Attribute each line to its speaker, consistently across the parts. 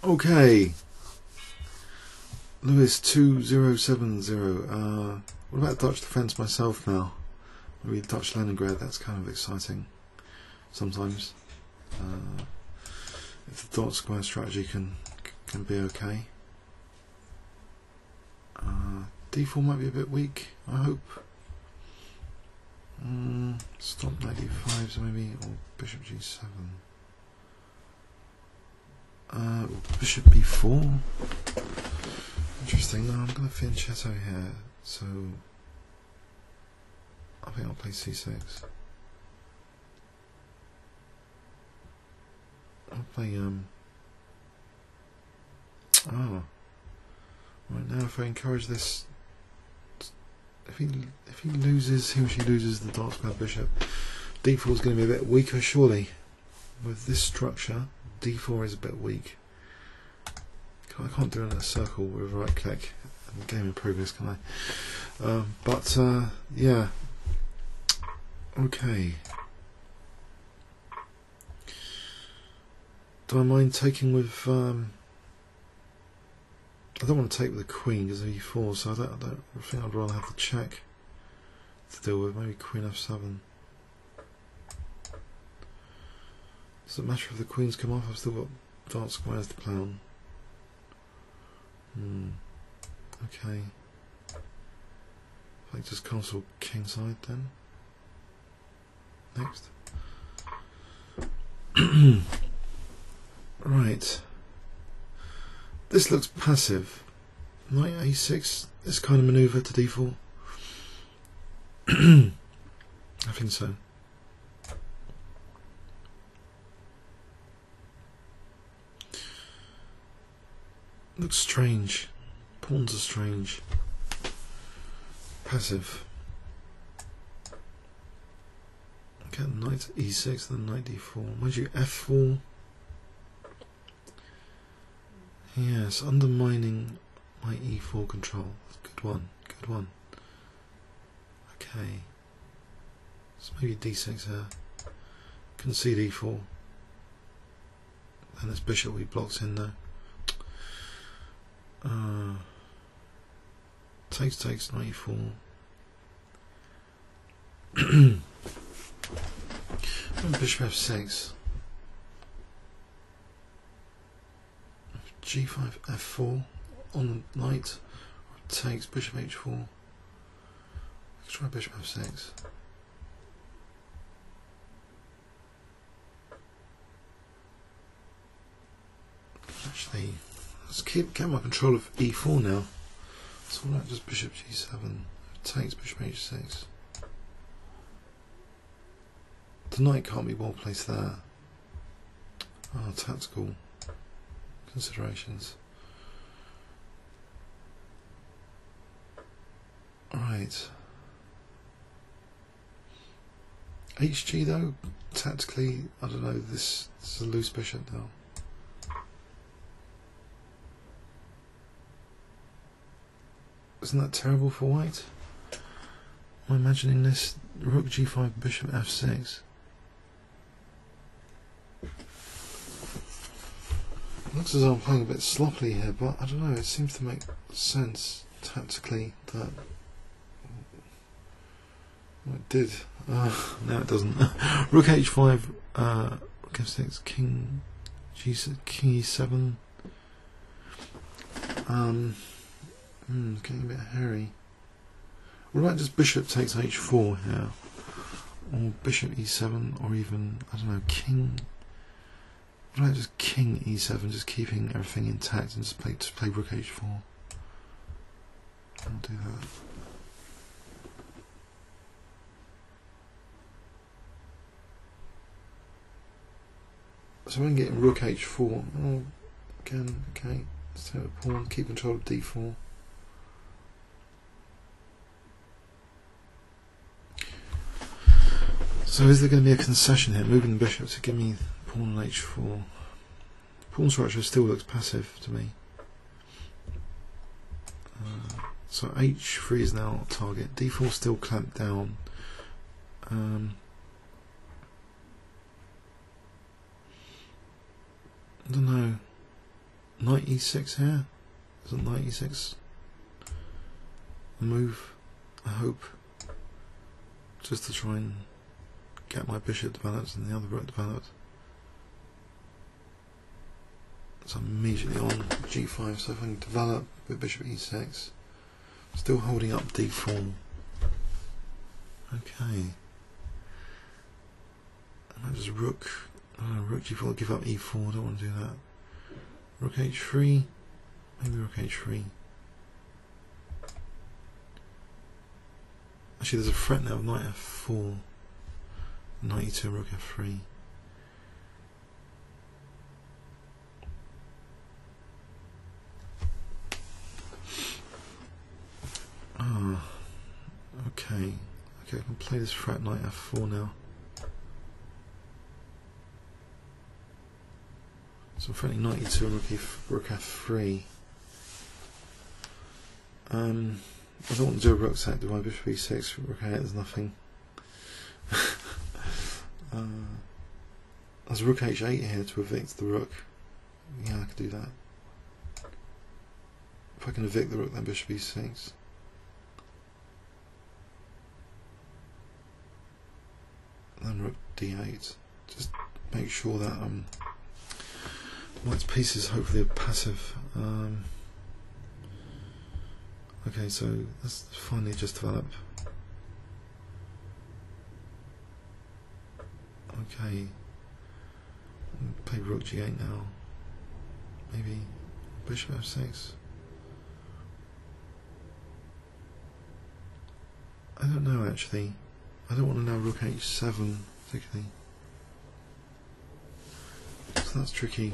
Speaker 1: Okay, Lluis8370. What about Dutch defence myself now? Maybe Dutch Leningrad, that's kind of exciting sometimes. If the dot square strategy can be okay. D4 might be a bit weak, I hope. Stop knight d5 maybe, or bishop g7. Bishop b4. Interesting. No, I'm going to fianchetto here, so I think I'll play c6. I'll play right now. If I encourage this, if he loses, he or she loses the dark square bishop, d4 is going to be a bit weaker, surely. With this structure, d4 is a bit weak. I can't do it in a circle with right click. Game in progress, can I? Yeah. Okay. Do I mind taking with? I don't want to take with the queen because of e4, so I think I'd rather have the check to deal with. Maybe queen f7. Does it matter if the queens come off? I've still got dark squares to play on. Okay. I just castle kingside then. Next. Right. This looks passive. Knight a6, this kind of manoeuvre to d4. I think so. Looks strange. Pawns are strange. Passive. Get knight e6, then knight d4. Mind you, f4. Yes, undermining my e4 control. Good one, good one. Okay. So maybe d6 here. Concede e4. And this bishop we blocked in there. Takes knight e4. Bishop f6. G5 f4 on the knight. Takes bishop h4. Let's try bishop f6. Actually, let's get my control of e4 now. So why not just bishop g7? Takes bishop h6. The knight can't be well placed there. Oh, tactical considerations. Right. HG though, tactically, I don't know, this is a loose bishop now. Isn't that terrible for white? I'm imagining this rook g5 bishop f6. Looks as though I'm playing a bit sloppily here, but I don't know, it seems to make sense tactically that it did. No, it doesn't. Rook h5, rook f6, king g6, king e7. Getting a bit hairy. What about just bishop takes h4 here, or bishop e7, or even, I don't know, king. What about just king e7, just keeping everything intact and just play rook h4? I'll do that. So I'm getting rook h4. Oh, again, okay. Let's take a pawn, keep control of d4. So is there going to be a concession here, moving the bishop to give me pawn on h4? Pawn structure still looks passive to me. So h3 is now target. d4 still clamped down. I don't know. knight e6 here. Isn't knight e6 a move? I hope. Just to try and get my bishop developed and the other rook developed. So I'm immediately on g5, so if I can develop with bishop e6, still holding up d4. Okay. And I just rook g4, give up e4, I don't want to do that. Rook h3, maybe rook h3. Actually there's a threat now of knight f4, knight e2, rook f3. Ah, okay, I can play this threat knight f4 now. So I'm threatening knight e2 and rook f3. I don't want to do a rook sack, do I? Bishop e6, rook a8, there's nothing. There's rook h8 here to evict the rook. Yeah, I could do that. If I can evict the rook, then bishop e6. Then rook d8. Just make sure that white's pieces hopefully are passive. Okay, so let's finally just develop. Okay, play rook g8 now. Maybe bishop f6. I don't know actually. I don't want to now rook h7 particularly. So that's tricky.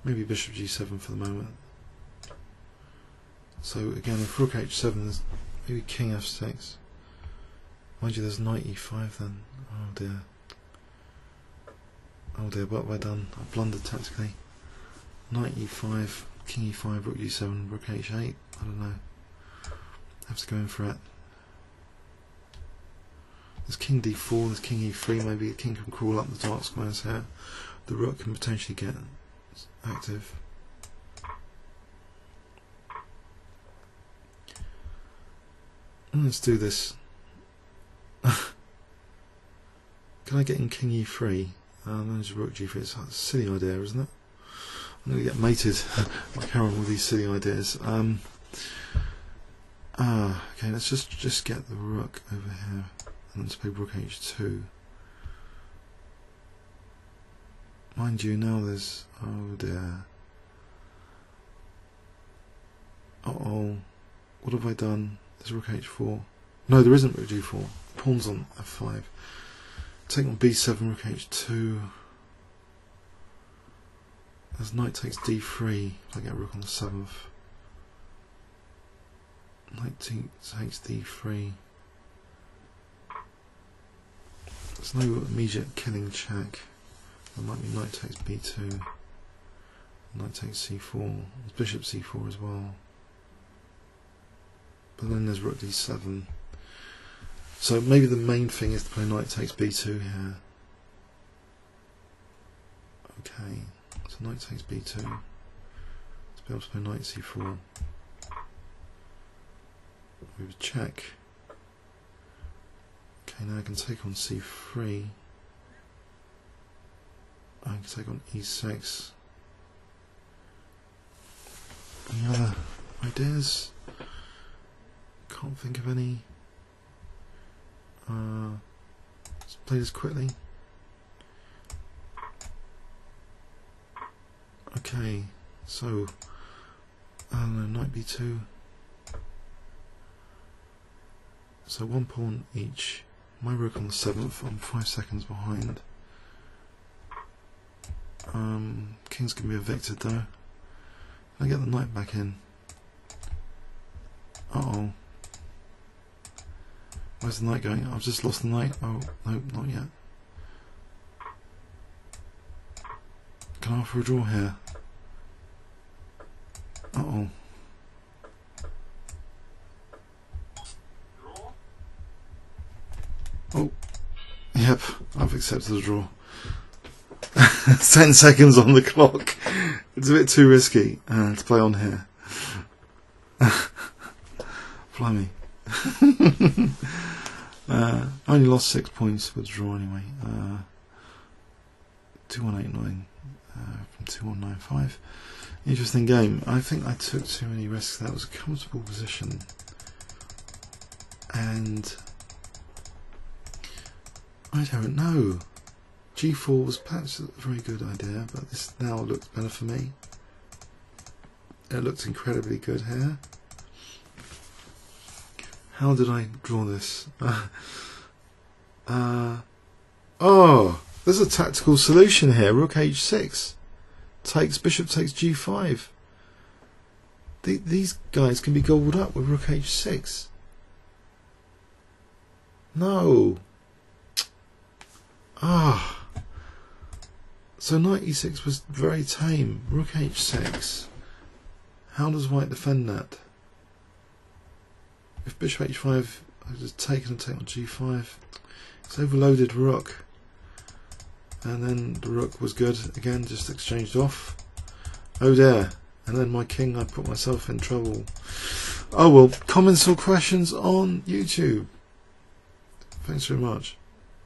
Speaker 1: Maybe bishop g7 for the moment. So again, if rook h7, there's maybe king f6. Mind you, there's knight e5 then. Oh dear. Oh dear, what have I done? I blundered tactically. Knight e5, king e5, rook g7, rook h8. I don't know. I have to go in for it. There's king d4, there's king e3, maybe the king can crawl up the dark squares here. The rook can potentially get active. Let's do this. Can I get in king e3? There's rook g3. It's a silly idea, isn't it? I'm going to get mated like Aaron with these silly ideas. Okay, let's just get the rook over here. And let's play rook h2. Mind you, now there's... oh dear. Uh-oh. What have I done? There's rook h4. No, there isn't rook g4. Pawn's on f5. Take on b7, rook h2. As knight takes d3, if I get rook on the 7th. Knight takes d3. There's no immediate killing check. There might be knight takes b2. Knight takes c4. There's bishop c4 as well. But then there's rook d7. So maybe the main thing is to play knight takes b2 here. Okay, so knight takes b2. To be able to play knight c4. We would check. Okay, now I can take on c3. I can take on e6. Any other ideas? Can't think of any. Let's play this quickly. Okay, so I don't know, knight b2. So one pawn each. My rook on the 7th. I'm 5 seconds behind. King's gonna be evicted though. Can I get the knight back in? Uh-oh. Where's the knight going? I've just lost the knight. Oh, no, not yet. Can I offer a draw here? Uh-oh. Oh, yep, I've accepted the draw. 10 seconds on the clock. It's a bit too risky to play on here. Blimey. I only lost 6 points with draw anyway. 2189 from 2195. Interesting game. I think I took too many risks. That was a comfortable position. And I don't know. G4 was perhaps a very good idea, but this now looks better for me. It looks incredibly good here. How did I draw this? Oh, there's a tactical solution here. Rook h6 takes bishop takes g5. These guys can be gobbled up with rook h6. No. Ah. So knight e6 was very tame. Rook h6. How does white defend that? If bishop h5 I just taken and taken on g5, it's overloaded rook. And then the rook was good again, just exchanged off. Oh dear. And then my king, I put myself in trouble. Oh well, comments or questions on YouTube. Thanks very much.